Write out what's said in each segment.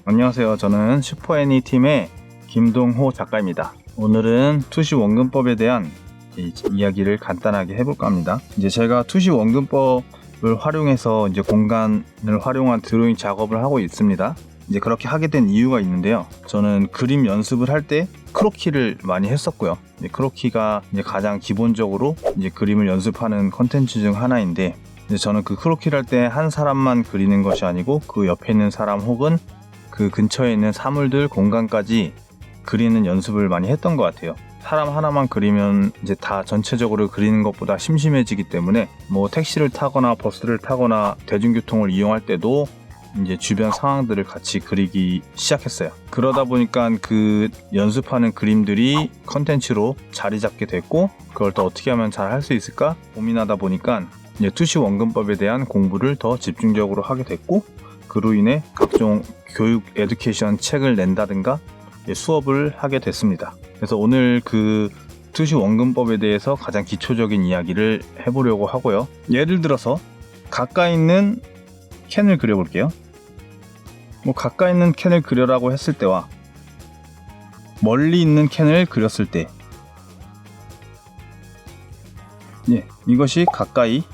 안녕하세요. 저는 슈퍼애니 팀의 김동호 작가입니다. 오늘은 투시 원근법에 대한 이야기를 간단하게 해볼까 합니다. 이제 제가 투시 원근법을 활용해서 이제 공간을 활용한 드로잉 작업을 하고 있습니다. 이제 그렇게 하게 된 이유가 있는데요. 저는 그림 연습을 할 때 크로키를 많이 했었고요. 크로키가 이제 가장 기본적으로 이제 그림을 연습하는 컨텐츠 중 하나인데, 이제 저는 그 크로키를 할 때 한 사람만 그리는 것이 아니고 그 옆에 있는 사람 혹은 그 근처에 있는 사물들, 공간까지 그리는 연습을 많이 했던 것 같아요. 사람 하나만 그리면 이제 다 전체적으로 그리는 것보다 심심해지기 때문에 뭐 택시를 타거나 버스를 타거나 대중교통을 이용할 때도 이제 주변 상황들을 같이 그리기 시작했어요. 그러다 보니까 그 연습하는 그림들이 컨텐츠로 자리 잡게 됐고, 그걸 또 어떻게 하면 잘 할 수 있을까 고민하다 보니까 이제 투시 원근법에 대한 공부를 더 집중적으로 하게 됐고, 그로 인해 각종 교육 에듀케이션 책을 낸다든가 수업을 하게 됐습니다. 그래서 오늘 그 투시 원근법에 대해서 가장 기초적인 이야기를 해보려고 하고요. 예를 들어서 가까이 있는 캔을 그려볼게요. 가까이 있는 캔을 그려라고 했을 때와 멀리 있는 캔을 그렸을 때, 이것이 가까이,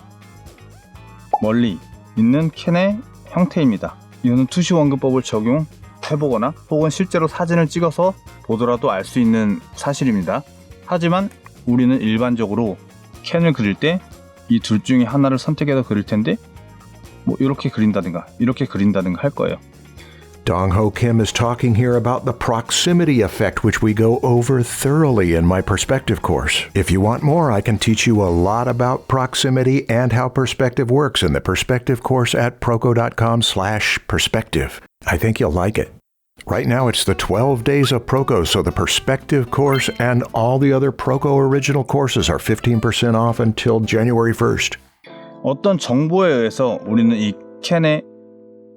멀리 있는 캔의 형태입니다. 이거는 투시 원근법을 적용해보거나 혹은 실제로 사진을 찍어서 보더라도 알 수 있는 사실입니다. 하지만 우리는 일반적으로 캔을 그릴 때 이 둘 중에 하나를 선택해서 그릴 텐데, 이렇게 그린다든가 이렇게 그린다든가 할 거예요. Dong-Ho Kim is talking here about the proximity effect, which we go over thoroughly in my perspective course. If you want more, I can teach you a lot about proximity and how perspective works in the perspective course at Proko.com/perspective. I think you'll like it. Right now, it's the 12 days of Proko, so the perspective course and all the other Proko original courses are 15% off until January 1st. 어떤 정보에 의해서 우리는 이 캔의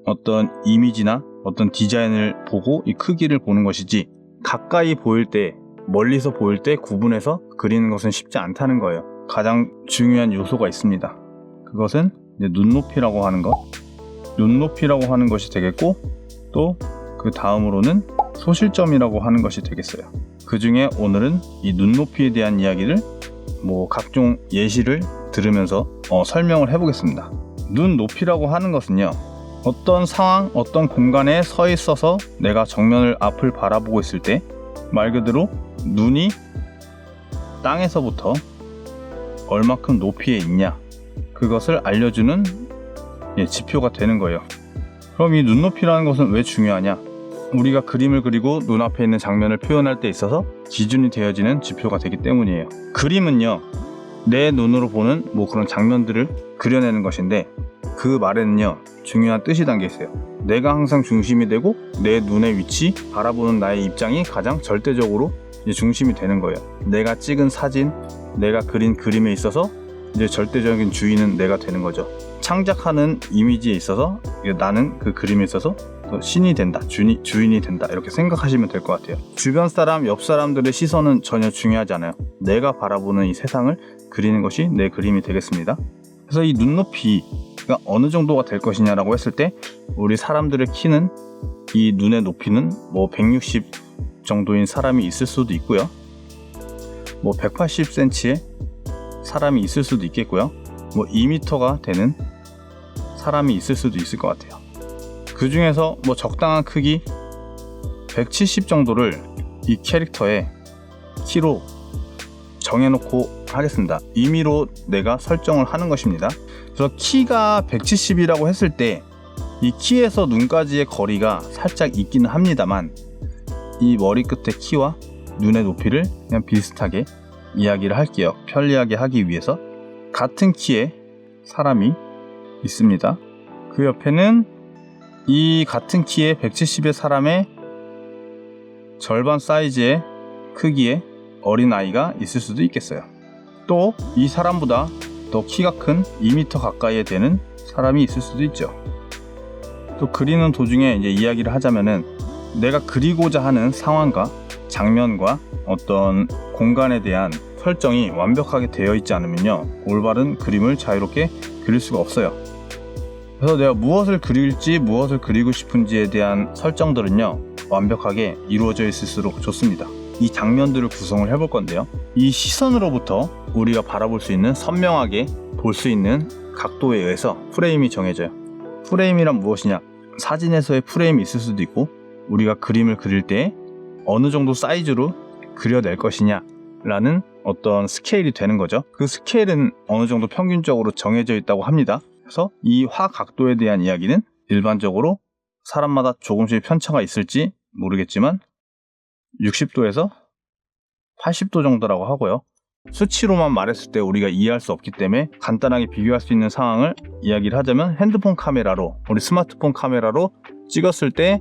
어떤 이미지나 어떤 디자인을 보고 이 크기를 보는 것이지, 가까이 보일 때, 멀리서 보일 때 구분해서 그리는 것은 쉽지 않다는 거예요. 가장 중요한 요소가 있습니다. 그것은 이제 눈높이라고 하는 것, 눈높이라고 하는 것이 되겠고, 또 그 다음으로는 소실점이라고 하는 것이 되겠어요. 그 중에 오늘은 이 눈높이에 대한 이야기를 각종 예시를 들으면서 설명을 해보겠습니다. 눈높이라고 하는 것은요, 어떤 상황, 어떤 공간에 서 있어서 내가 정면을 앞을 바라보고 있을 때 말 그대로 눈이 땅에서부터 얼마큼 높이에 있냐, 그것을 알려주는 지표가 되는 거예요. 그럼 이 눈높이라는 것은 왜 중요하냐? 우리가 그림을 그리고 눈앞에 있는 장면을 표현할 때 있어서 기준이 되어지는 지표가 되기 때문이에요. 그림은요, 내 눈으로 보는 그런 장면들을 그려내는 것인데, 그 말에는요 중요한 뜻이 담겨 있어요. 내가 항상 중심이 되고 내 눈의 위치, 바라보는 나의 입장이 가장 절대적으로 중심이 되는 거예요. 내가 찍은 사진, 내가 그린 그림에 있어서 이제 절대적인 주인은 내가 되는 거죠. 창작하는 이미지에 있어서 나는 그 그림에 있어서 신이 된다, 주인이 된다, 이렇게 생각하시면 될 것 같아요. 주변 사람, 옆 사람들의 시선은 전혀 중요하지 않아요. 내가 바라보는 이 세상을 그리는 것이 내 그림이 되겠습니다. 그래서 이 눈높이가 어느 정도가 될 것이냐라고 했을 때, 우리 사람들의 키는, 이 눈의 높이는 160 정도인 사람이 있을 수도 있고요, 180cm의 사람이 있을 수도 있겠고요, 2m가 되는 사람이 있을 수도 있을 것 같아요. 그 중에서 적당한 크기 170 정도를 이 캐릭터의 키로 정해놓고 하겠습니다. 임의로 내가 설정을 하는 것입니다. 그래서 키가 170이라고 했을 때 이 키에서 눈까지의 거리가 살짝 있기는 합니다만, 이 머리끝의 키와 눈의 높이를 그냥 비슷하게 이야기를 할게요. 편리하게 하기 위해서. 같은 키의 사람이 있습니다. 그 옆에는 이 같은 키의 170의 사람의 절반 사이즈의 크기의 어린아이가 있을 수도 있겠어요. 또 이 사람보다 더 키가 큰 2m 가까이에 되는 사람이 있을 수도 있죠. 또 그리는 도중에 이제 이야기를 하자면은, 내가 그리고자 하는 상황과 장면과 어떤 공간에 대한 설정이 완벽하게 되어 있지 않으면요, 올바른 그림을 자유롭게 그릴 수가 없어요. 그래서 내가 무엇을 그릴지 무엇을 그리고 싶은지에 대한 설정들은요 완벽하게 이루어져 있을수록 좋습니다. 이 장면들을 구성을 해볼 건데요, 이 시선으로부터 우리가 바라볼 수 있는 선명하게 볼 수 있는 각도에 의해서 프레임이 정해져요. 프레임이란 무엇이냐? 사진에서의 프레임이 있을 수도 있고 우리가 그림을 그릴 때 어느 정도 사이즈로 그려낼 것이냐 라는 어떤 스케일이 되는 거죠. 그 스케일은 어느 정도 평균적으로 정해져 있다고 합니다. 그래서 이 화 각도에 대한 이야기는 일반적으로 사람마다 조금씩 편차가 있을지 모르겠지만 60도에서 80도 정도라고 하고요. 수치로만 말했을 때 우리가 이해할 수 없기 때문에 간단하게 비교할 수 있는 상황을 이야기를 하자면, 핸드폰 카메라로, 우리 스마트폰 카메라로 찍었을 때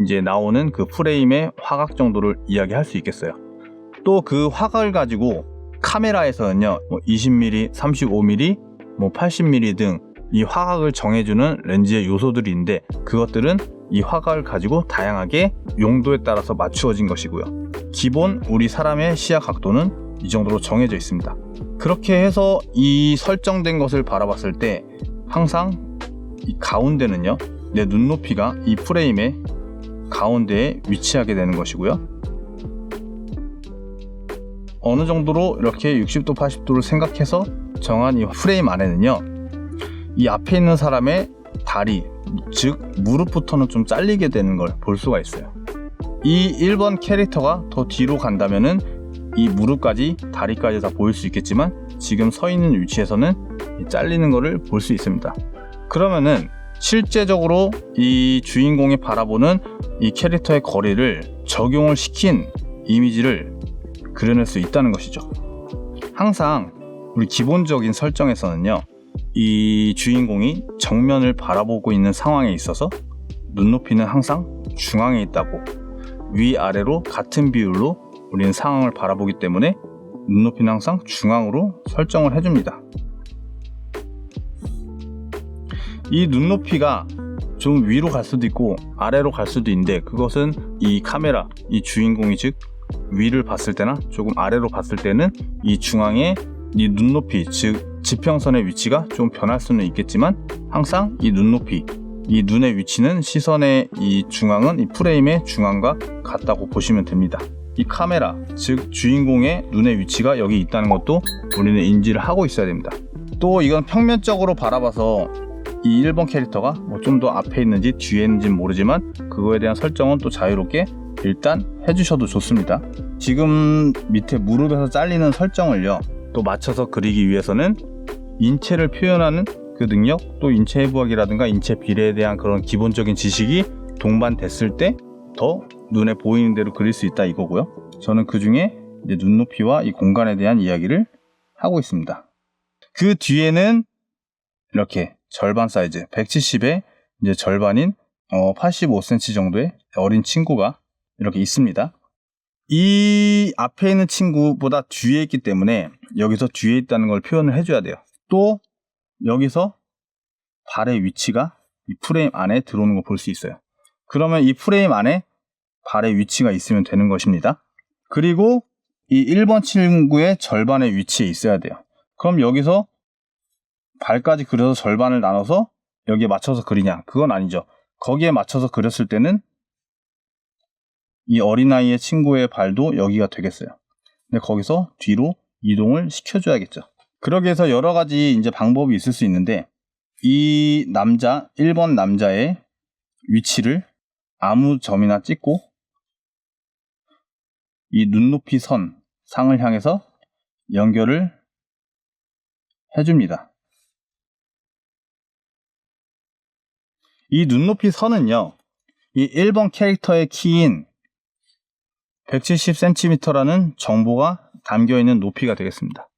이제 나오는 그 프레임의 화각 정도를 이야기할 수 있겠어요. 또 그 화각을 가지고 카메라에서는요 20mm, 35mm, 80mm 등 이 화각을 정해주는 렌즈의 요소들이 있는데, 그것들은 이 화각을 가지고 다양하게 용도에 따라서 맞추어진 것이고요. 기본 우리 사람의 시야 각도는 이 정도로 정해져 있습니다. 그렇게 해서 이 설정된 것을 바라봤을 때 항상 이 가운데는요, 내 눈높이가 이 프레임의 가운데에 위치하게 되는 것이고요. 어느 정도로 이렇게 60도, 80도를 생각해서 정한 이 프레임 안에는요, 이 앞에 있는 사람의 다리, 즉 무릎부터는 좀 잘리게 되는 걸 볼 수가 있어요. 이 1번 캐릭터가 더 뒤로 간다면은 이 무릎까지, 다리까지 다 보일 수 있겠지만 지금 서 있는 위치에서는 잘리는 거를 볼 수 있습니다. 그러면은 실제적으로 이 주인공이 바라보는 이 캐릭터의 거리를 적용을 시킨 이미지를 그려낼 수 있다는 것이죠. 항상 우리 기본적인 설정에서는요, 이 주인공이 정면을 바라보고 있는 상황에 있어서 눈높이는 항상 중앙에 있다고, 위아래로 같은 비율로 우리는 상황을 바라보기 때문에 눈높이는 항상 중앙으로 설정을 해줍니다. 이 눈높이가 좀 위로 갈 수도 있고 아래로 갈 수도 있는데, 그것은 이 카메라, 이 주인공이 즉 위를 봤을 때나 조금 아래로 봤을 때는 이 중앙에 이 눈높이, 즉 지평선의 위치가 좀 변할 수는 있겠지만 항상 이 눈높이, 이 눈의 위치는 시선의 이 중앙은 이 프레임의 중앙과 같다고 보시면 됩니다. 이 카메라, 즉 주인공의 눈의 위치가 여기 있다는 것도 우리는 인지를 하고 있어야 됩니다. 또 이건 평면적으로 바라봐서 이 1번 캐릭터가 좀 더 앞에 있는지 뒤에 있는지는 모르지만 그거에 대한 설정은 또 자유롭게 일단 해주셔도 좋습니다. 지금 밑에 무릎에서 잘리는 설정을요 또 맞춰서 그리기 위해서는 인체를 표현하는 그 능력, 또 인체 해부학이라든가 인체 비례에 대한 그런 기본적인 지식이 동반됐을 때 더 눈에 보이는 대로 그릴 수 있다 이거고요. 저는 그 중에 이제 눈높이와 이 공간에 대한 이야기를 하고 있습니다. 그 뒤에는 이렇게 절반 사이즈 170의 이제 절반인 85cm 정도의 어린 친구가 이렇게 있습니다. 이 앞에 있는 친구보다 뒤에 있기 때문에 여기서 뒤에 있다는 걸 표현을 해줘야 돼요. 또 여기서 발의 위치가 이 프레임 안에 들어오는 걸 볼 수 있어요. 그러면 이 프레임 안에 발의 위치가 있으면 되는 것입니다. 그리고 이 1번 친구의 절반의 위치에 있어야 돼요. 그럼 여기서 발까지 그려서 절반을 나눠서 여기에 맞춰서 그리냐? 그건 아니죠. 거기에 맞춰서 그렸을 때는 이 어린아이의 친구의 발도 여기가 되겠어요. 근데 거기서 뒤로 이동을 시켜줘야겠죠. 그러기 위해서 여러 가지 이제 방법이 있을 수 있는데, 이 남자, 1번 남자의 위치를 아무 점이나 찍고 이 눈높이 선, 상을 향해서 연결을 해줍니다. 이 눈높이 선은요, 이 1번 캐릭터의 키인 170cm라는 정보가 담겨있는 높이가 되겠습니다.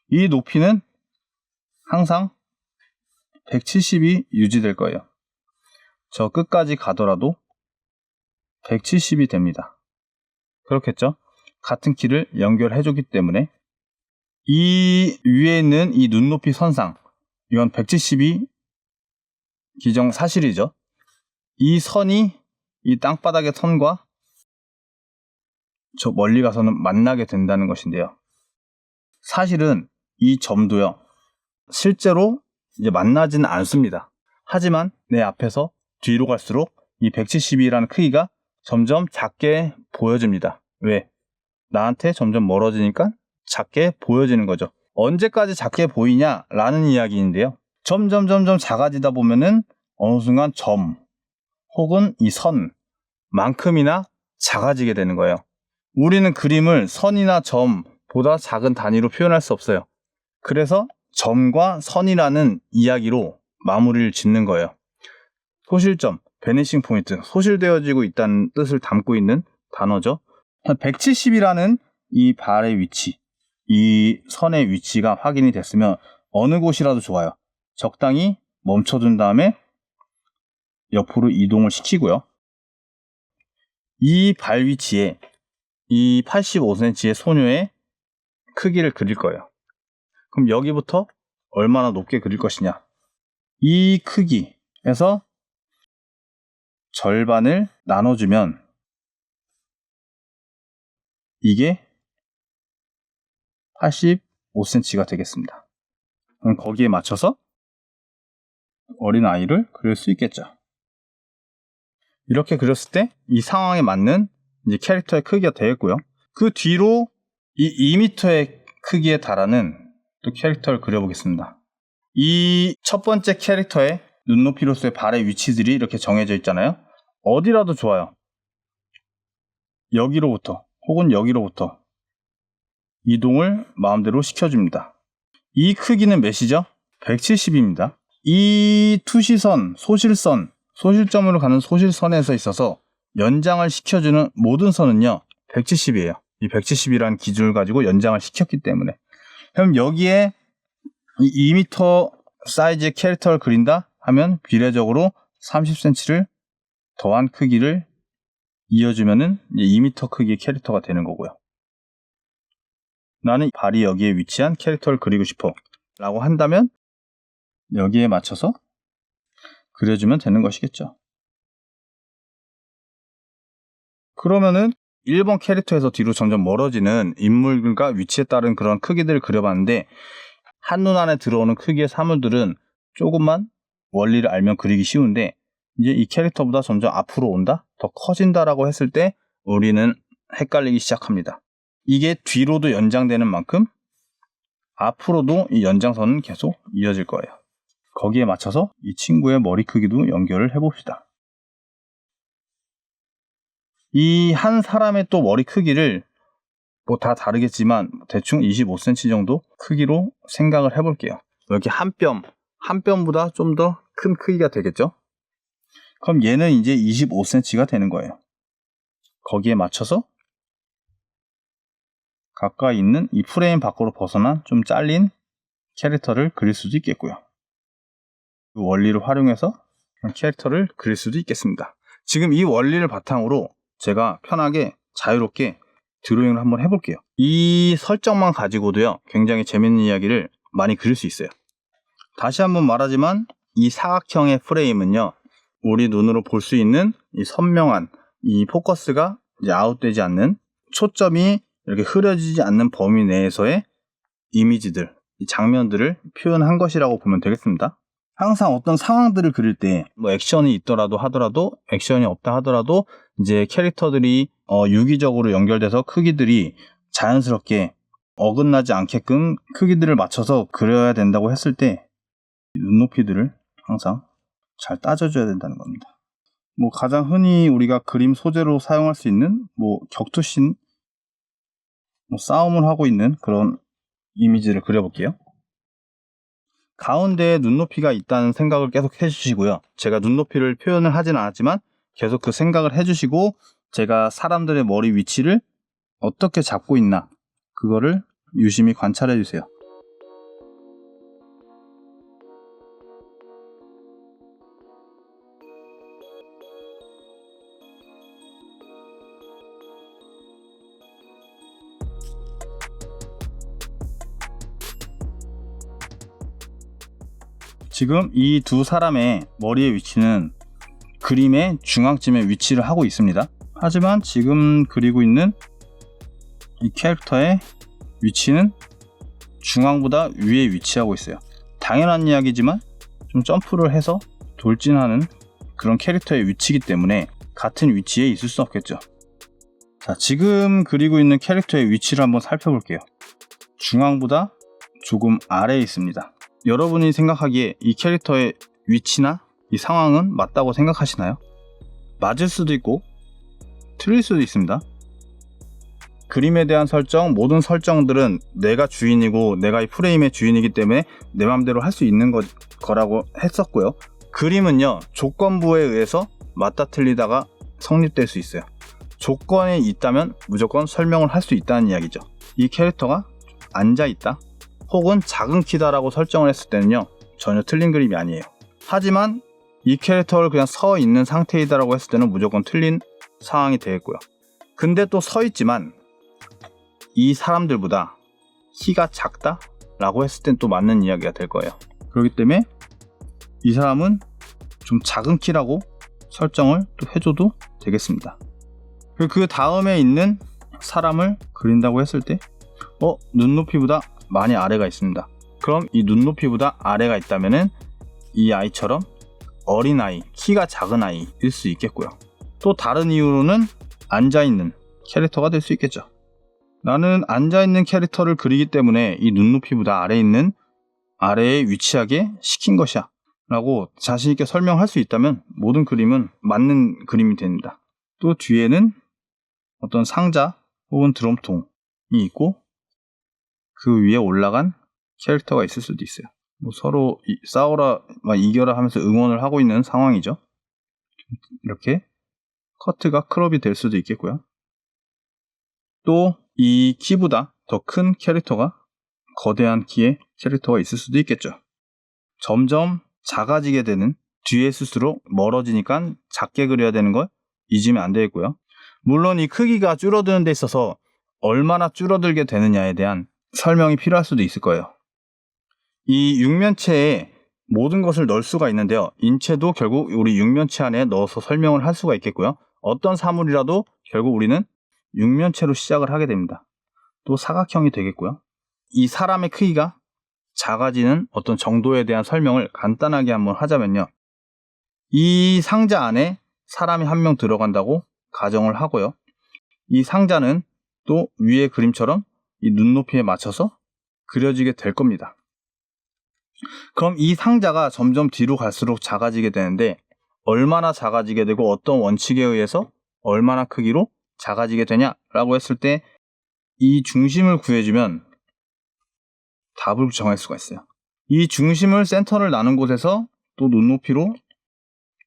이 높이는 항상 170이 유지될 거예요. 저 끝까지 가더라도 170이 됩니다. 그렇겠죠? 같은 키를 연결해주기 때문에 이 위에 있는 이 눈높이 선상, 이건 170이 기정사실이죠. 이 선이 이 땅바닥의 선과 저 멀리 가서는 만나게 된다는 것인데요. 사실은 이 점도요, 실제로 이제 만나지는 않습니다. 하지만 내 앞에서 뒤로 갈수록 이 172라는 크기가 점점 작게 보여집니다. 왜? 나한테 점점 멀어지니까 작게 보여지는 거죠. 언제까지 작게 보이냐라는 이야기인데요. 점점 작아지다 보면은 어느 순간 점 혹은 이 선만큼이나 작아지게 되는 거예요. 우리는 그림을 선이나 점보다 작은 단위로 표현할 수 없어요. 그래서 점과 선이라는 이야기로 마무리를 짓는 거예요. 소실점, 베니싱 포인트, 소실되어지고 있다는 뜻을 담고 있는 단어죠. 170이라는 이 발의 위치, 이 선의 위치가 확인이 됐으면 어느 곳이라도 좋아요. 적당히 멈춰둔 다음에 옆으로 이동을 시키고요. 이 발 위치에 이 85cm의 소녀의 크기를 그릴 거예요. 그럼 여기부터 얼마나 높게 그릴 것이냐. 이 크기에서 절반을 나눠주면 이게 85cm가 되겠습니다. 그럼 거기에 맞춰서 어린 아이를 그릴 수 있겠죠. 이렇게 그렸을 때 이 상황에 맞는 이제 캐릭터의 크기가 되겠고요. 그 뒤로 이 2m의 크기에 달하는 또 캐릭터를 그려보겠습니다. 이 첫 번째 캐릭터의 눈높이로서의 발의 위치들이 이렇게 정해져 있잖아요. 어디라도 좋아요. 여기로부터 혹은 여기로부터 이동을 마음대로 시켜줍니다. 이 크기는 몇이죠? 170입니다. 이 투시선, 소실선, 소실점으로 가는 소실선에서 있어서 연장을 시켜주는 모든 선은요 170이에요. 이 170이라는 기준을 가지고 연장을 시켰기 때문에. 그럼 여기에 이 2m 사이즈의 캐릭터를 그린다 하면 비례적으로 30cm를 더한 크기를 이어주면은 2m 크기의 캐릭터가 되는 거고요. 나는 발이 여기에 위치한 캐릭터를 그리고 싶어 라고 한다면 여기에 맞춰서 그려주면 되는 것이겠죠. 그러면은 1번 캐릭터에서 뒤로 점점 멀어지는 인물과 위치에 따른 그런 크기들을 그려봤는데 한눈 안에 들어오는 크기의 사물들은 조금만 원리를 알면 그리기 쉬운데 이제 이 캐릭터보다 점점 앞으로 온다? 더 커진다라고 했을 때 우리는 헷갈리기 시작합니다. 이게 뒤로도 연장되는 만큼 앞으로도 이 연장선은 계속 이어질 거예요. 거기에 맞춰서 이 친구의 머리 크기도 연결을 해봅시다. 이 한 사람의 또 머리 크기를 뭐 다 다르겠지만 대충 25cm 정도 크기로 생각을 해볼게요. 여기 한 뼘보다 좀 더 큰 크기가 되겠죠? 그럼 얘는 이제 25cm가 되는 거예요. 거기에 맞춰서 가까이 있는 이 프레임 밖으로 벗어난 좀 잘린 캐릭터를 그릴 수도 있겠고요. 그 원리를 활용해서 캐릭터를 그릴 수도 있겠습니다. 지금 이 원리를 바탕으로 제가 편하게 자유롭게 드로잉을 한번 해볼게요. 이 설정만 가지고도요 굉장히 재밌는 이야기를 많이 그릴 수 있어요. 다시 한번 말하지만 이 사각형의 프레임은요 우리 눈으로 볼 수 있는 이 선명한 이 포커스가 이제 아웃되지 않는 초점이 이렇게 흐려지지 않는 범위 내에서의 이미지들, 이 장면들을 표현한 것이라고 보면 되겠습니다. 항상 어떤 상황들을 그릴 때 뭐 액션이 있더라도 하더라도 액션이 없다 하더라도 이제 캐릭터들이 유기적으로 연결돼서 크기들이 자연스럽게 어긋나지 않게끔 크기들을 맞춰서 그려야 된다고 했을 때 눈높이들을 항상 잘 따져줘야 된다는 겁니다. 뭐 가장 흔히 우리가 그림 소재로 사용할 수 있는 뭐 격투씬, 뭐 싸움을 하고 있는 그런 이미지를 그려볼게요. 가운데에 눈높이가 있다는 생각을 계속 해주시고요. 제가 눈높이를 표현을 하진 않았지만 계속 그 생각을 해주시고 제가 사람들의 머리 위치를 어떻게 잡고 있나 그거를 유심히 관찰해 주세요. 지금 이 두 사람의 머리의 위치는 그림의 중앙쯤에 위치를 하고 있습니다. 하지만 지금 그리고 있는 이 캐릭터의 위치는 중앙보다 위에 위치하고 있어요. 당연한 이야기지만 좀 점프를 해서 돌진하는 그런 캐릭터의 위치이기 때문에 같은 위치에 있을 수 없겠죠. 자, 지금 그리고 있는 캐릭터의 위치를 한번 살펴볼게요. 중앙보다 조금 아래에 있습니다. 여러분이 생각하기에 이 캐릭터의 위치나 이 상황은 맞다고 생각하시나요? 맞을 수도 있고 틀릴 수도 있습니다. 그림에 대한 설정, 모든 설정들은 내가 주인이고 내가 이 프레임의 주인이기 때문에 내 맘대로 할 수 있는 거라고 했었고요. 그림은요, 조건부에 의해서 맞다 틀리다가 성립될 수 있어요. 조건이 있다면 무조건 설명을 할 수 있다는 이야기죠. 이 캐릭터가 앉아있다 혹은 작은 키다라고 설정을 했을 때는요, 전혀 틀린 그림이 아니에요. 하지만 이 캐릭터를 그냥 서 있는 상태이다라고 했을 때는 무조건 틀린 상황이 되겠고요. 근데 또 서 있지만 이 사람들보다 키가 작다? 라고 했을 땐 또 맞는 이야기가 될 거예요. 그렇기 때문에 이 사람은 좀 작은 키라고 설정을 또 해줘도 되겠습니다. 그 다음에 있는 사람을 그린다고 했을 때 눈높이보다 많이 아래가 있습니다. 그럼 이 눈높이보다 아래가 있다면은 이 아이처럼 어린아이, 키가 작은 아이일 수 있겠고요. 또 다른 이유로는 앉아있는 캐릭터가 될 수 있겠죠. 나는 앉아있는 캐릭터를 그리기 때문에 이 눈높이보다 아래에 위치하게 시킨 것이야 라고 자신있게 설명할 수 있다면 모든 그림은 맞는 그림이 됩니다. 또 뒤에는 어떤 상자 혹은 드럼통이 있고 그 위에 올라간 캐릭터가 있을 수도 있어요. 서로 싸워라, 이겨라 하면서 응원을 하고 있는 상황이죠. 이렇게 커트가 크롭이 될 수도 있겠고요. 또 이 키보다 더 큰 캐릭터가, 거대한 키의 캐릭터가 있을 수도 있겠죠. 점점 작아지게 되는, 뒤에 스스로 멀어지니까 작게 그려야 되는 걸 잊으면 안 되겠고요. 물론 이 크기가 줄어드는 데 있어서 얼마나 줄어들게 되느냐에 대한 설명이 필요할 수도 있을 거예요. 이 육면체에 모든 것을 넣을 수가 있는데요. 인체도 결국 우리 육면체 안에 넣어서 설명을 할 수가 있겠고요. 어떤 사물이라도 결국 우리는 육면체로 시작을 하게 됩니다. 또 사각형이 되겠고요. 이 사람의 크기가 작아지는 어떤 정도에 대한 설명을 간단하게 한번 하자면요. 이 상자 안에 사람이 한 명 들어간다고 가정을 하고요. 이 상자는 또 위의 그림처럼 이 눈높이에 맞춰서 그려지게 될 겁니다. 그럼 이 상자가 점점 뒤로 갈수록 작아지게 되는데 얼마나 작아지게 되고 어떤 원칙에 의해서 얼마나 크기로 작아지게 되냐라고 했을 때 이 중심을 구해주면 답을 정할 수가 있어요. 이 중심을 센터를 나눈 곳에서 또 눈높이로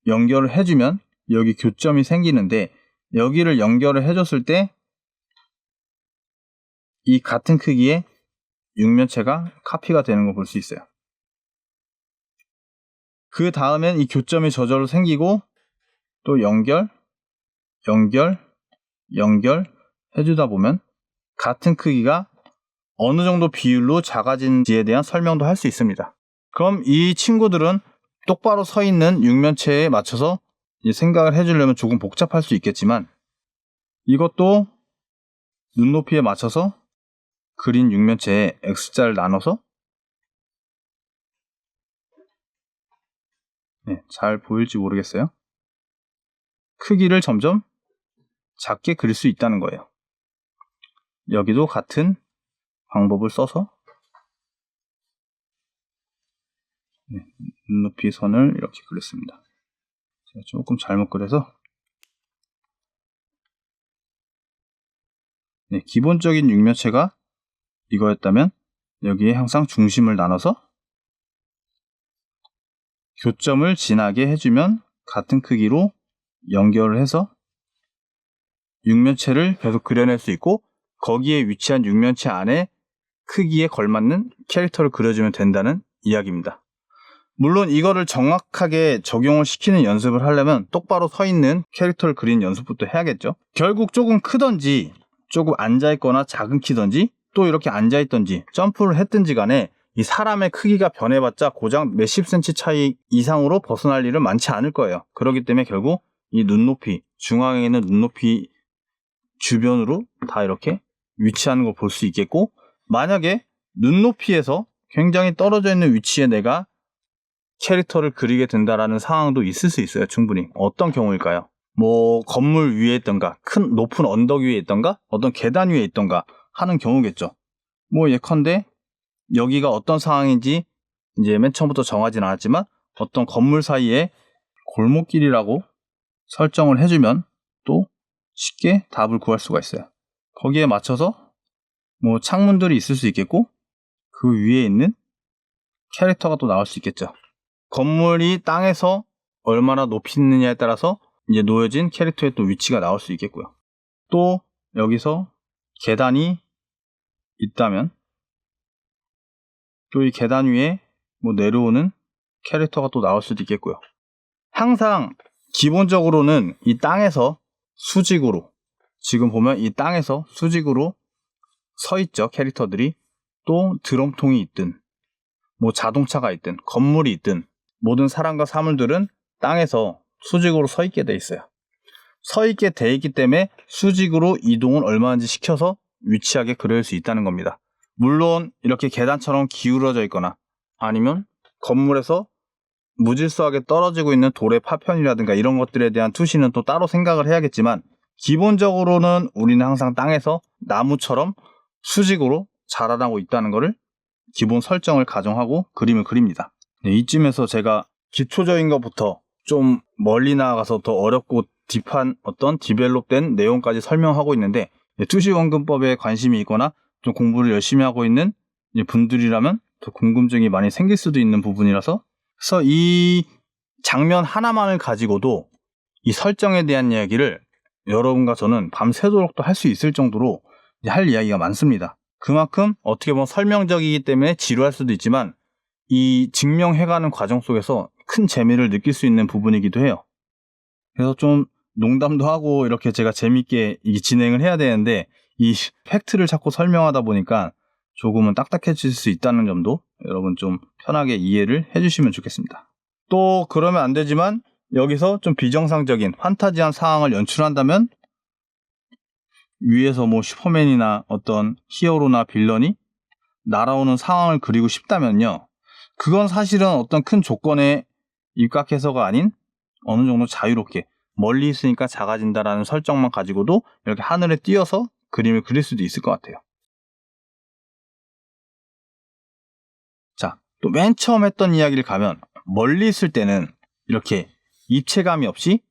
연결을 해주면 여기 교점이 생기는데 여기를 연결을 해줬을 때 이 같은 크기의 육면체가 카피가 되는 걸 볼 수 있어요. 그 다음엔 이 교점이 저절로 생기고 또 연결 해주다 보면 같은 크기가 어느 정도 비율로 작아진지에 대한 설명도 할 수 있습니다. 그럼 이 친구들은 똑바로 서 있는 육면체에 맞춰서 생각을 해주려면 조금 복잡할 수 있겠지만 이것도 눈높이에 맞춰서 그린 육면체에 X자를 나눠서 잘 보일지 모르겠어요. 크기를 점점 작게 그릴 수 있다는 거예요. 여기도 같은 방법을 써서 눈높이 선을 이렇게 그렸습니다. 제가 조금 잘못 그려서 기본적인 육면체가 이거였다면 여기에 항상 중심을 나눠서 교점을 지나게 해주면 같은 크기로 연결을 해서 육면체를 계속 그려낼 수 있고 거기에 위치한 육면체 안에 크기에 걸맞는 캐릭터를 그려주면 된다는 이야기입니다. 물론 이거를 정확하게 적용을 시키는 연습을 하려면 똑바로 서 있는 캐릭터를 그리는 연습부터 해야겠죠. 결국 조금 크던지 조금 앉아있거나 작은 키던지 또 이렇게 앉아있던지 점프를 했든지 간에 이 사람의 크기가 변해봤자 고작 몇십 cm 차이 이상으로 벗어날 일은 많지 않을 거예요. 그렇기 때문에 결국 이 눈높이, 중앙에 있는 눈높이 주변으로 다 이렇게 위치하는 걸 볼 수 있겠고 만약에 눈높이에서 굉장히 떨어져 있는 위치에 내가 캐릭터를 그리게 된다라는 상황도 있을 수 있어요. 충분히. 어떤 경우일까요? 뭐 건물 위에 있던가, 큰 높은 언덕 위에 있던가, 어떤 계단 위에 있던가 하는 경우겠죠. 뭐 예컨대 여기가 어떤 상황인지 이제 맨 처음부터 정하진 않았지만 어떤 건물 사이에 골목길이라고 설정을 해주면 또 쉽게 답을 구할 수가 있어요. 거기에 맞춰서 뭐 창문들이 있을 수 있겠고 그 위에 있는 캐릭터가 또 나올 수 있겠죠. 건물이 땅에서 얼마나 높이 있느냐에 따라서 이제 놓여진 캐릭터의 또 위치가 나올 수 있겠고요. 또 여기서 계단이 있다면 또 이 계단 위에 뭐 내려오는 캐릭터가 또 나올 수도 있겠고요. 항상 기본적으로는 이 땅에서 수직으로, 지금 보면 이 땅에서 수직으로 서 있죠. 캐릭터들이. 또 드럼통이 있든 뭐 자동차가 있든 건물이 있든 모든 사람과 사물들은 땅에서 수직으로 서 있게 돼 있어요. 서 있게 돼 있기 때문에 수직으로 이동을 얼마든지 시켜서 위치하게 그릴 수 있다는 겁니다. 물론 이렇게 계단처럼 기울어져 있거나 아니면 건물에서 무질서하게 떨어지고 있는 돌의 파편이라든가 이런 것들에 대한 투시는 또 따로 생각을 해야겠지만 기본적으로는 우리는 항상 땅에서 나무처럼 수직으로 자라나고 있다는 것을 기본 설정을 가정하고 그림을 그립니다. 이쯤에서 제가 기초적인 것부터 좀 멀리 나아가서 더 어렵고 딥한 어떤 디벨롭된 내용까지 설명하고 있는데 투시원근법에 관심이 있거나 좀 공부를 열심히 하고 있는 분들이라면 더 궁금증이 많이 생길 수도 있는 부분이라서 그래서 이 장면 하나만을 가지고도 이 설정에 대한 이야기를 여러분과 저는 밤새도록도 할 수 있을 정도로 할 이야기가 많습니다. 그만큼 어떻게 보면 설명적이기 때문에 지루할 수도 있지만 이 증명해가는 과정 속에서 큰 재미를 느낄 수 있는 부분이기도 해요. 그래서 좀 농담도 하고 이렇게 제가 재밌게 진행을 해야 되는데 이 팩트를 자꾸 설명하다 보니까 조금은 딱딱해질 수 있다는 점도 여러분 좀 편하게 이해를 해주시면 좋겠습니다. 또 그러면 안 되지만 여기서 좀 비정상적인 판타지한 상황을 연출한다면 위에서 뭐 슈퍼맨이나 어떤 히어로나 빌런이 날아오는 상황을 그리고 싶다면요. 그건 사실은 어떤 큰 조건에 입각해서가 아닌 어느 정도 자유롭게 멀리 있으니까 작아진다라는 설정만 가지고도 이렇게 하늘에 띄어서 그림을 그릴 수도 있을 것 같아요. 자, 또 맨 처음 했던 이야기를 가면 멀리 있을 때는 이렇게 입체감이 없이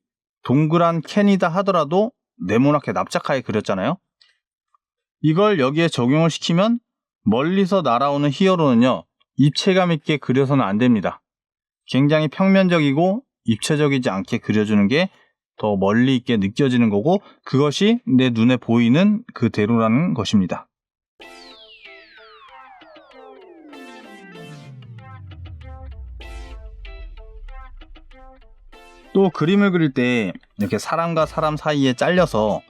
동그란 캔이다 하더라도 네모나게 납작하게 그렸잖아요. 이걸 여기에 적용을 시키면 멀리서 날아오는 히어로는요. 입체감 있게 그려서는 안 됩니다. 굉장히 평면적이고 입체적이지 않게 그려주는 게 더 멀리 있게 느껴지는 거고 그것이 내 눈에 보이는 그대로라는 것입니다. 또 그림을 그릴 때 이렇게 사람과 사람 사이에 잘려서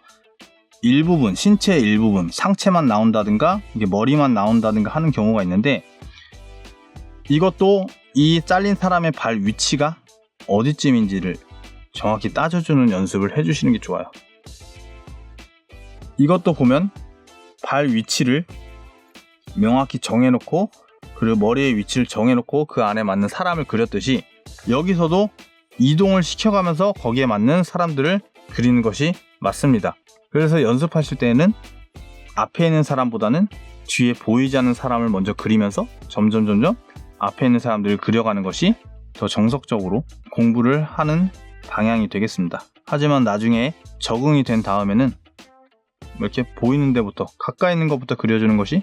일부분, 신체의 일부분, 상체만 나온다든가 이게 머리만 나온다든가 하는 경우가 있는데 이것도 이 잘린 사람의 발 위치가 어디쯤인지를 정확히 따져주는 연습을 해주시는 게 좋아요. 이것도 보면 발 위치를 명확히 정해놓고 그리고 머리의 위치를 정해놓고 그 안에 맞는 사람을 그렸듯이 여기서도 이동을 시켜가면서 거기에 맞는 사람들을 그리는 것이 맞습니다. 그래서 연습하실 때는 앞에 있는 사람보다는 뒤에 보이지 않는 사람을 먼저 그리면서 점점 앞에 있는 사람들을 그려가는 것이 더 정석적으로 공부를 하는 방향이 되겠습니다. 하지만 나중에 적응이 된 다음에는 이렇게 보이는 데부터 가까이 있는 것부터 그려주는 것이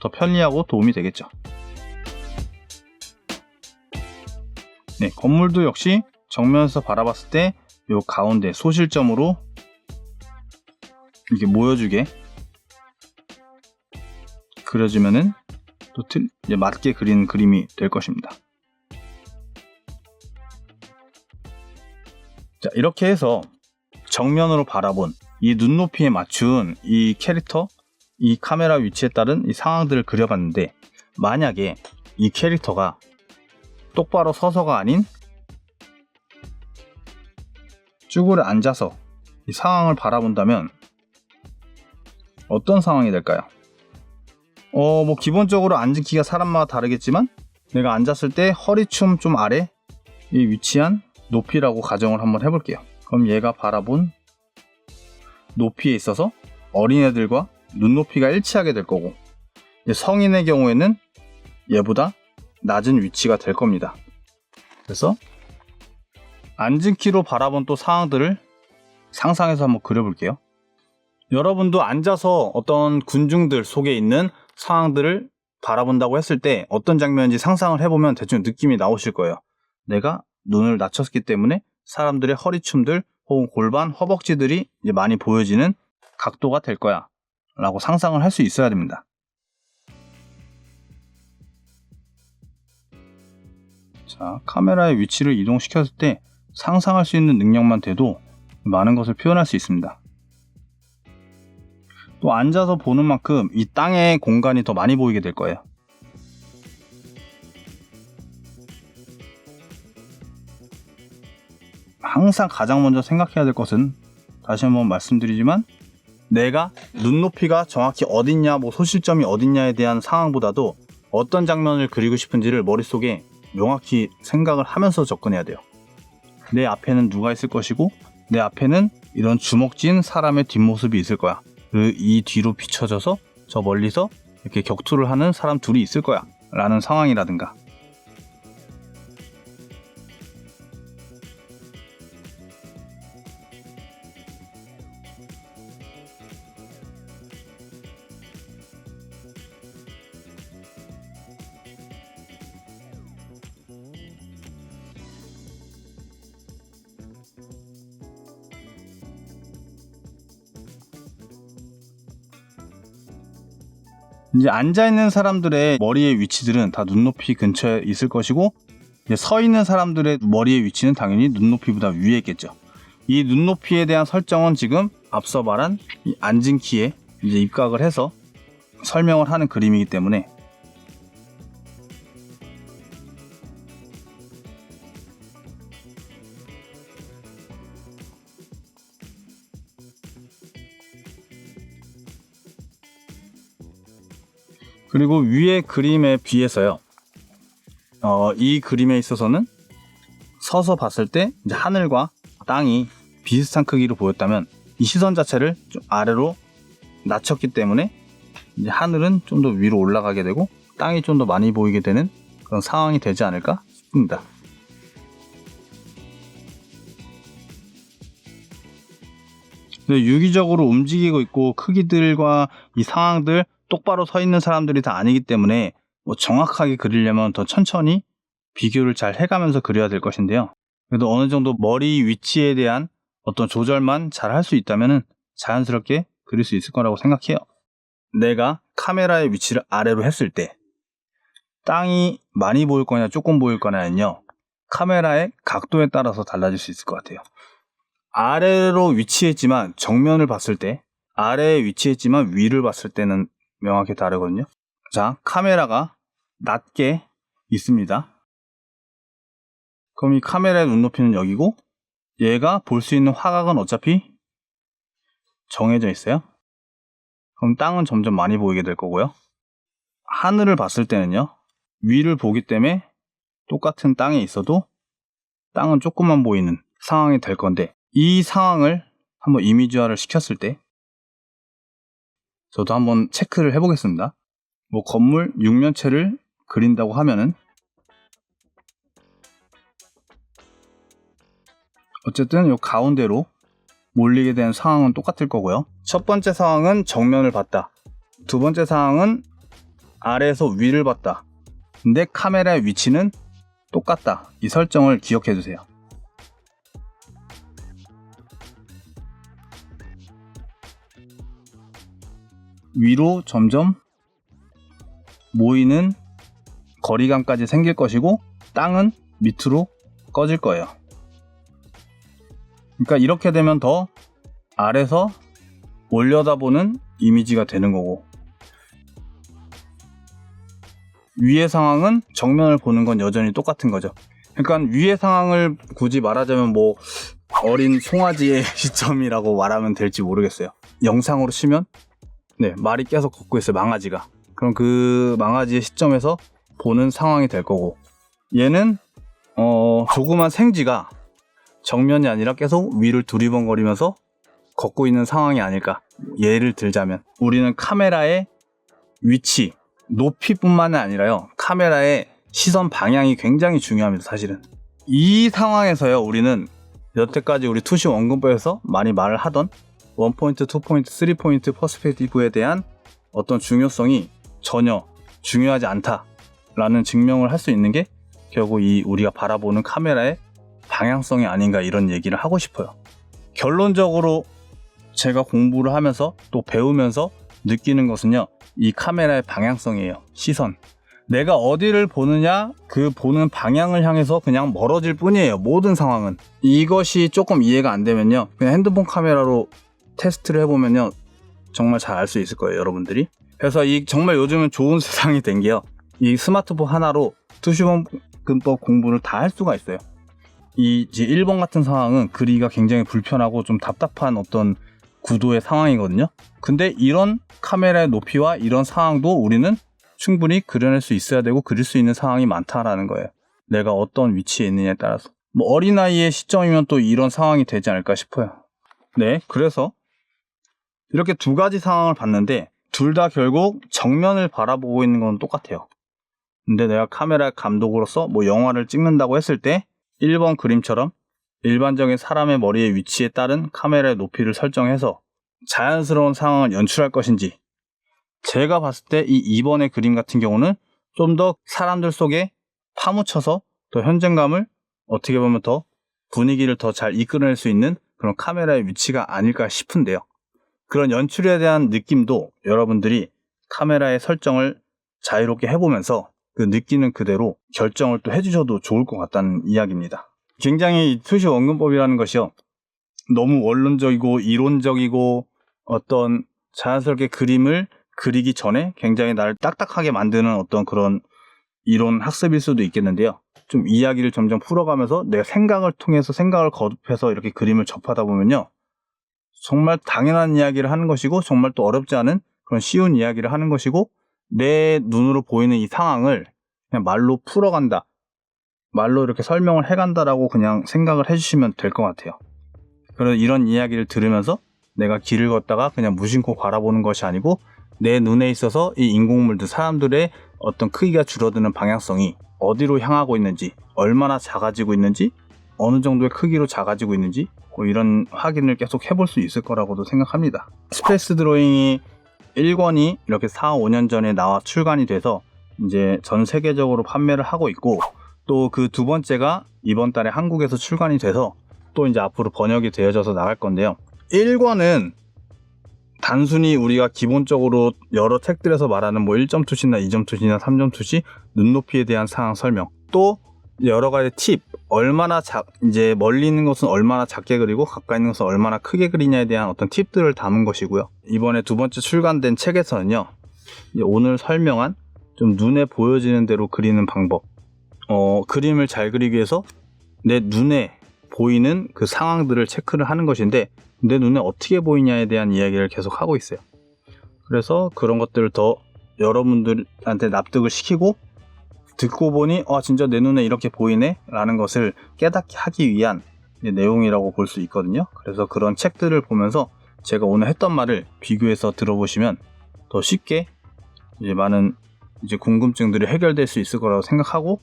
더 편리하고 도움이 되겠죠. 네, 건물도 역시 정면에서 바라봤을 때 이 가운데 소실점으로 이렇게 모여주게 그려주면은 또 이제 맞게 그린 그림이 될 것입니다. 자, 이렇게 해서 정면으로 바라본 이 눈높이에 맞춘 이 캐릭터, 이 카메라 위치에 따른 이 상황들을 그려봤는데 만약에 이 캐릭터가 똑바로 서서가 아닌 쭈그려 앉아서 이 상황을 바라본다면 어떤 상황이 될까요? 뭐 기본적으로 앉은 키가 사람마다 다르겠지만 내가 앉았을 때 허리춤 좀 아래 이 위치한 높이라고 가정을 한번 해볼게요. 그럼 얘가 바라본 높이에 있어서 어린애들과 눈높이가 일치하게 될 거고, 성인의 경우에는 얘보다 낮은 위치가 될 겁니다. 그래서 앉은 키로 바라본 또 상황들을 상상해서 한번 그려볼게요. 여러분도 앉아서 어떤 군중들 속에 있는 상황들을 바라본다고 했을 때 어떤 장면인지 상상을 해보면 대충 느낌이 나오실 거예요. 내가 눈을 낮췄기 때문에 사람들의 허리춤들 혹은 골반, 허벅지들이 이제 많이 보여지는 각도가 될 거야 라고 상상을 할 수 있어야 됩니다. 자, 카메라의 위치를 이동시켰을 때 상상할 수 있는 능력만 돼도 많은 것을 표현할 수 있습니다. 또 앉아서 보는 만큼 이 땅의 공간이 더 많이 보이게 될 거예요. 항상 가장 먼저 생각해야 될 것은, 다시 한번 말씀드리지만, 내가 눈높이가 정확히 어딨냐, 소실점이 어딨냐에 대한 상황보다도 어떤 장면을 그리고 싶은지를 머릿속에 명확히 생각을 하면서 접근해야 돼요. 내 앞에는 누가 있을 것이고, 내 앞에는 이런 주먹진 사람의 뒷모습이 있을 거야. 이 뒤로 비춰져서 저 멀리서 이렇게 격투를 하는 사람 둘이 있을 거야 라는 상황이라든가, 이제 앉아있는 사람들의 머리의 위치들은 다 눈높이 근처에 있을 것이고, 이제 서 있는 사람들의 머리의 위치는 당연히 눈높이보다 위에 있겠죠. 이 눈높이에 대한 설정은 지금 앞서 말한 이 앉은 키에 이제 입각을 해서 설명을 하는 그림이기 때문에, 그리고 위의 그림에 비해서요, 이 그림에 있어서는 서서 봤을 때 이제 하늘과 땅이 비슷한 크기로 보였다면, 이 시선 자체를 좀 아래로 낮췄기 때문에 이제 하늘은 좀 더 위로 올라가게 되고 땅이 좀 더 많이 보이게 되는 그런 상황이 되지 않을까 싶습니다. 유기적으로 움직이고 있고 크기들과 이 상황들, 똑바로 서 있는 사람들이 다 아니기 때문에 정확하게 그리려면 더 천천히 비교를 잘 해가면서 그려야 될 것인데요. 그래도 어느 정도 머리 위치에 대한 어떤 조절만 잘 할 수 있다면 자연스럽게 그릴 수 있을 거라고 생각해요. 내가 카메라의 위치를 아래로 했을 때 땅이 많이 보일 거냐 조금 보일 거냐는요, 카메라의 각도에 따라서 달라질 수 있을 것 같아요. 아래로 위치했지만 정면을 봤을 때, 아래에 위치했지만 위를 봤을 때는 명확히 다르거든요. 자, 카메라가 낮게 있습니다. 그럼 이 카메라의 눈높이는 여기고, 얘가 볼 수 있는 화각은 어차피 정해져 있어요. 그럼 땅은 점점 많이 보이게 될 거고요. 하늘을 봤을 때는요, 위를 보기 때문에 똑같은 땅에 있어도 땅은 조금만 보이는 상황이 될 건데, 이 상황을 한번 이미지화를 시켰을 때 저도 한번 체크를 해보겠습니다. 건물 육면체를 그린다고 하면은 어쨌든 이 가운데로 몰리게 된 상황은 똑같을 거고요. 첫 번째 상황은 정면을 봤다. 두 번째 상황은 아래에서 위를 봤다. 근데 카메라의 위치는 똑같다. 이 설정을 기억해 주세요. 위로 점점 모이는 거리감까지 생길 것이고, 땅은 밑으로 꺼질 거예요. 그러니까 이렇게 되면 더 아래서 올려다보는 이미지가 되는 거고, 위의 상황은 정면을 보는 건 여전히 똑같은 거죠. 그러니까 위의 상황을 굳이 말하자면 어린 송아지의 시점이라고 말하면 될지 모르겠어요. 영상으로 치면 말이 계속 걷고 있어요, 망아지가. 그럼 그 망아지의 시점에서 보는 상황이 될 거고, 얘는 조그만 생쥐가 정면이 아니라 계속 위를 두리번거리면서 걷고 있는 상황이 아닐까. 예를 들자면 우리는 카메라의 위치, 높이뿐만 아니라요, 카메라의 시선 방향이 굉장히 중요합니다. 사실은 이 상황에서요, 우리는 여태까지 우리 투시 원근법에서 많이 말을 하던 1포인트, 2포인트, 3포인트 퍼스펙티브에 대한 어떤 중요성이 전혀 중요하지 않다라는 증명을 할 수 있는 게 결국 이 우리가 바라보는 카메라의 방향성이 아닌가, 이런 얘기를 하고 싶어요. 결론적으로 제가 공부를 하면서 또 배우면서 느끼는 것은요, 이 카메라의 방향성이에요. 시선. 내가 어디를 보느냐, 그 보는 방향을 향해서 그냥 멀어질 뿐이에요. 모든 상황은. 이것이 조금 이해가 안 되면요, 그냥 핸드폰 카메라로 테스트를 해보면요, 정말 잘 알 수 있을 거예요, 여러분들이. 그래서 이 정말 요즘은 좋은 세상이 된 게요, 이 스마트폰 하나로 투시원근법 공부를 다 할 수가 있어요. 이제 1번 같은 상황은 그리기가 굉장히 불편하고 좀 답답한 어떤 구도의 상황이거든요. 근데 이런 카메라의 높이와 이런 상황도 우리는 충분히 그려낼 수 있어야 되고 그릴 수 있는 상황이 많다라는 거예요. 내가 어떤 위치에 있느냐에 따라서. 뭐 어린아이의 시점이면 또 이런 상황이 되지 않을까 싶어요. 네, 그래서 이렇게 두 가지 상황을 봤는데 둘 다 결국 정면을 바라보고 있는 건 똑같아요. 근데 내가 카메라 감독으로서 뭐 영화를 찍는다고 했을 때 1번 그림처럼 일반적인 사람의 머리의 위치에 따른 카메라의 높이를 설정해서 자연스러운 상황을 연출할 것인지, 제가 봤을 때 이 2번의 그림 같은 경우는 좀 더 사람들 속에 파묻혀서 더 현장감을, 어떻게 보면 더 분위기를 더 잘 이끌어낼 수 있는 그런 카메라의 위치가 아닐까 싶은데요. 그런 연출에 대한 느낌도 여러분들이 카메라의 설정을 자유롭게 해보면서 그 느끼는 그대로 결정을 또 해주셔도 좋을 것 같다는 이야기입니다. 굉장히 이 투시 원근법이라는 것이요, 너무 원론적이고 이론적이고 어떤 자연스럽게 그림을 그리기 전에 굉장히 나를 딱딱하게 만드는 어떤 그런 이론 학습일 수도 있겠는데요. 좀 이야기를 점점 풀어가면서 내 생각을 통해서 생각을 거듭해서 이렇게 그림을 접하다 보면요, 정말 당연한 이야기를 하는 것이고 정말 또 어렵지 않은 그런 쉬운 이야기를 하는 것이고, 내 눈으로 보이는 이 상황을 그냥 말로 풀어간다, 말로 이렇게 설명을 해간다라고 그냥 생각을 해주시면 될 것 같아요. 그래서 이런 이야기를 들으면서 내가 길을 걷다가 그냥 무심코 바라보는 것이 아니고 내 눈에 있어서 이 인공물들, 사람들의 어떤 크기가 줄어드는 방향성이 어디로 향하고 있는지, 얼마나 작아지고 있는지, 어느 정도의 크기로 작아지고 있는지, 뭐 이런 확인을 계속 해볼 수 있을 거라고도 생각합니다. 스페이스 드로잉이 1권이 이렇게 4, 5년 전에 나와 출간이 돼서 이제 전 세계적으로 판매를 하고 있고, 또 그 두 번째가 이번 달에 한국에서 출간이 돼서 또 이제 앞으로 번역이 되어져서 나갈 건데요. 1권은 단순히 우리가 기본적으로 여러 책들에서 말하는 뭐 1점 투시나 2점 투시나 3점 투시, 눈높이에 대한 상황 설명, 또 여러 가지 팁, 얼마나 이제 멀리 있는 것은 얼마나 작게 그리고 가까이 있는 것은 얼마나 크게 그리냐에 대한 어떤 팁들을 담은 것이고요. 이번에 두 번째 출간된 책에서는요, 이제 오늘 설명한 좀 눈에 보여지는 대로 그리는 방법, 그림을 잘 그리기 위해서 내 눈에 보이는 그 상황들을 체크를 하는 것인데, 내 눈에 어떻게 보이냐에 대한 이야기를 계속 하고 있어요. 그래서 그런 것들을 더 여러분들한테 납득을 시키고, 듣고 보니 진짜 내 눈에 이렇게 보이네 라는 것을 깨닫게 하기 위한 내용이라고 볼 수 있거든요. 그래서 그런 책들을 보면서 제가 오늘 했던 말을 비교해서 들어보시면 더 쉽게 이제 많은 이제 궁금증들이 해결될 수 있을 거라고 생각하고,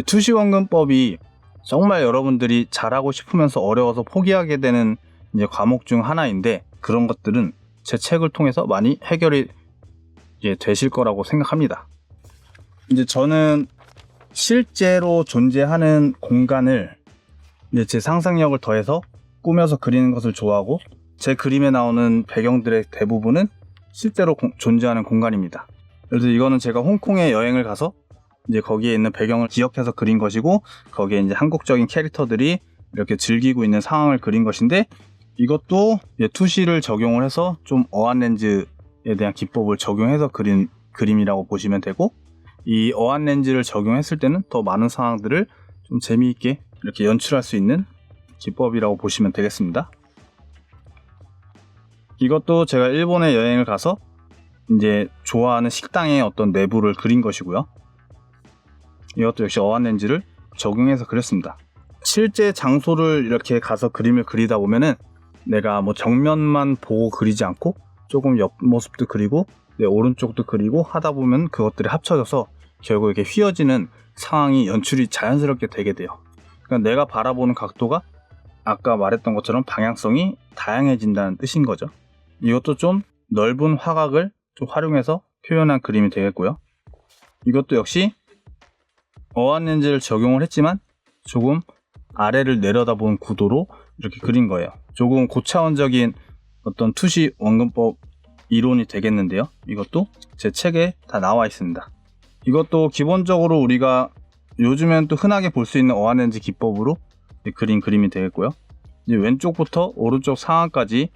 투시원근법이 정말 여러분들이 잘하고 싶으면서 어려워서 포기하게 되는 이제 과목 중 하나인데, 그런 것들은 제 책을 통해서 많이 해결이 이제 되실 거라고 생각합니다. 이제 저는 실제로 존재하는 공간을 이제 제 상상력을 더해서 꾸며서 그리는 것을 좋아하고, 제 그림에 나오는 배경들의 대부분은 실제로 존재하는 공간입니다. 그래서 이거는 제가 홍콩에 여행을 가서 이제 거기에 있는 배경을 기억해서 그린 것이고, 거기에 이제 한국적인 캐릭터들이 이렇게 즐기고 있는 상황을 그린 것인데, 이것도 투시를 적용을 해서 좀 어안 렌즈에 대한 기법을 적용해서 그린 그림이라고 보시면 되고, 이 어안 렌즈를 적용했을 때는 더 많은 상황들을 좀 재미있게 이렇게 연출할 수 있는 기법이라고 보시면 되겠습니다. 이것도 제가 일본에 여행을 가서 이제 좋아하는 식당의 어떤 내부를 그린 것이고요. 이것도 역시 어안 렌즈를 적용해서 그렸습니다. 실제 장소를 이렇게 가서 그림을 그리다 보면은 내가 뭐 정면만 보고 그리지 않고 조금 옆모습도 그리고 내 오른쪽도 그리고 하다 보면 그것들이 합쳐져서 결국 이렇게 휘어지는 상황이 연출이 자연스럽게 되게 돼요. 그러니까 내가 바라보는 각도가 아까 말했던 것처럼 방향성이 다양해진다는 뜻인 거죠. 이것도 좀 넓은 화각을 좀 활용해서 표현한 그림이 되겠고요. 이것도 역시 어안 렌즈를 적용을 했지만 조금 아래를 내려다보는 구도로 이렇게 그린 거예요. 조금 고차원적인 어떤 투시 원근법 이론이 되겠는데요. 이것도 제 책에 다 나와 있습니다. 이것도 기본적으로 우리가 요즘엔 또 흔하게 볼 수 있는 어안 렌즈 기법으로 그린 그림이 되겠고요. 이제 왼쪽부터 오른쪽 상황까지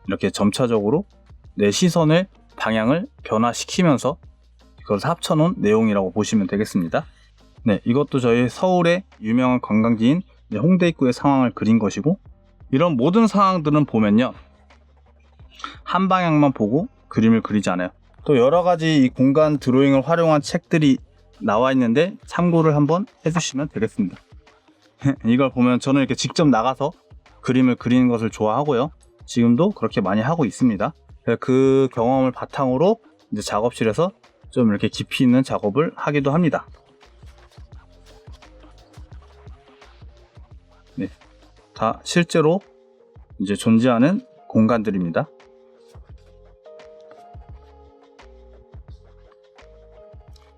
이렇게 점차적으로 내 시선을 방향을 변화시키면서 이걸 합쳐놓은 내용이라고 보시면 되겠습니다. 네, 이것도 저희 서울의 유명한 관광지인 홍대 입구의 상황을 그린 것이고, 이런 모든 상황들은 보면요, 한 방향만 보고 그림을 그리지 않아요. 또 여러 가지 이 공간 드로잉을 활용한 책들이 나와 있는데 참고를 한번 해주시면 되겠습니다. 이걸 보면 저는 이렇게 직접 나가서 그림을 그리는 것을 좋아하고요. 지금도 그렇게 많이 하고 있습니다. 그 경험을 바탕으로 이제 작업실에서 좀 이렇게 깊이 있는 작업을 하기도 합니다. 네, 다 실제로 이제 존재하는 공간들입니다.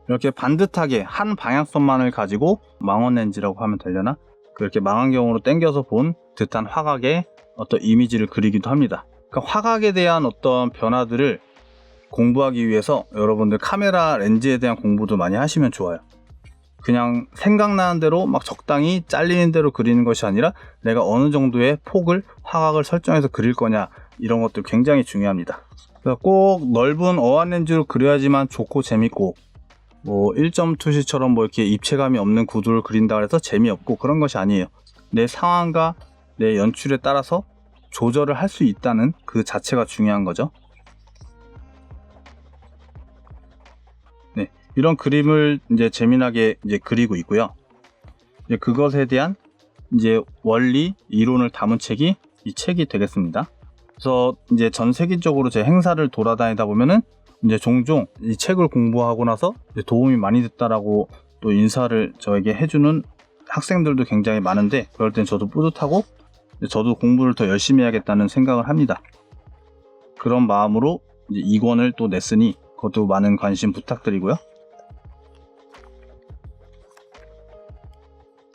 이렇게 반듯하게 한 방향성만을 가지고 망원 렌즈라고 하면 되려나? 그렇게 망원경으로 당겨서 본 듯한 화각의 어떤 이미지를 그리기도 합니다. 그러니까 화각에 대한 어떤 변화들을 공부하기 위해서 여러분들 카메라 렌즈에 대한 공부도 많이 하시면 좋아요. 그냥 생각나는 대로 막 적당히 잘리는 대로 그리는 것이 아니라 내가 어느 정도의 폭을, 화각을 설정해서 그릴 거냐, 이런 것도 굉장히 중요합니다. 그래서 꼭 넓은 어안 렌즈로 그려야지만 좋고 재밌고, 뭐 1점 투시처럼 뭐 이렇게 입체감이 없는 구도를 그린다 해서 재미없고 그런 것이 아니에요. 내 상황과 내 연출에 따라서 조절을 할 수 있다는 그 자체가 중요한 거죠. 네, 이런 그림을 이제 재미나게 이제 그리고 있고요. 이제 그것에 대한 이제 원리, 이론을 담은 책이 이 책이 되겠습니다. 그래서 이제 전 세계적으로 제 행사를 돌아다니다 보면은 이제 종종 이 책을 공부하고 나서 도움이 많이 됐다라고 또 인사를 저에게 해주는 학생들도 굉장히 많은데, 그럴 땐 저도 뿌듯하고 저도 공부를 더 열심히 해야겠다는 생각을 합니다. 그런 마음으로 이제 2권을 또 냈으니 그것도 많은 관심 부탁드리고요.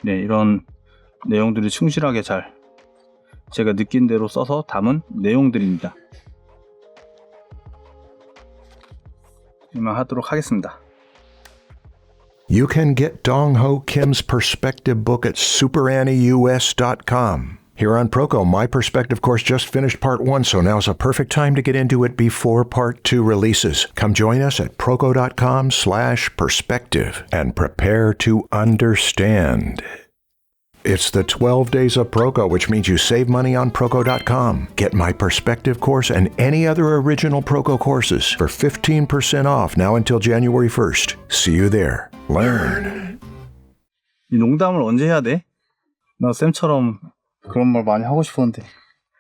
네, 이런 내용들이 충실하게 잘 제가 느낀 대로 써서 담은 내용들입니다. 이만 하도록 하겠습니다. You can get Dong-Ho Kim's perspective book at superannieus.com. Here on Proco, my perspective course just finished part 1, so now's a perfect time to get into it before part 2 releases. Come join us at proco.com/perspective and prepare to understand. It's the 12 days of Proco, which means you save money on Proco.com. Get my perspective course and any other original Proco courses for 15% off now until January 1st. See you there. Learn. 이 농담을 언제 해야 돼? 나 쌤처럼 그런 말 많이 하고 싶었는데.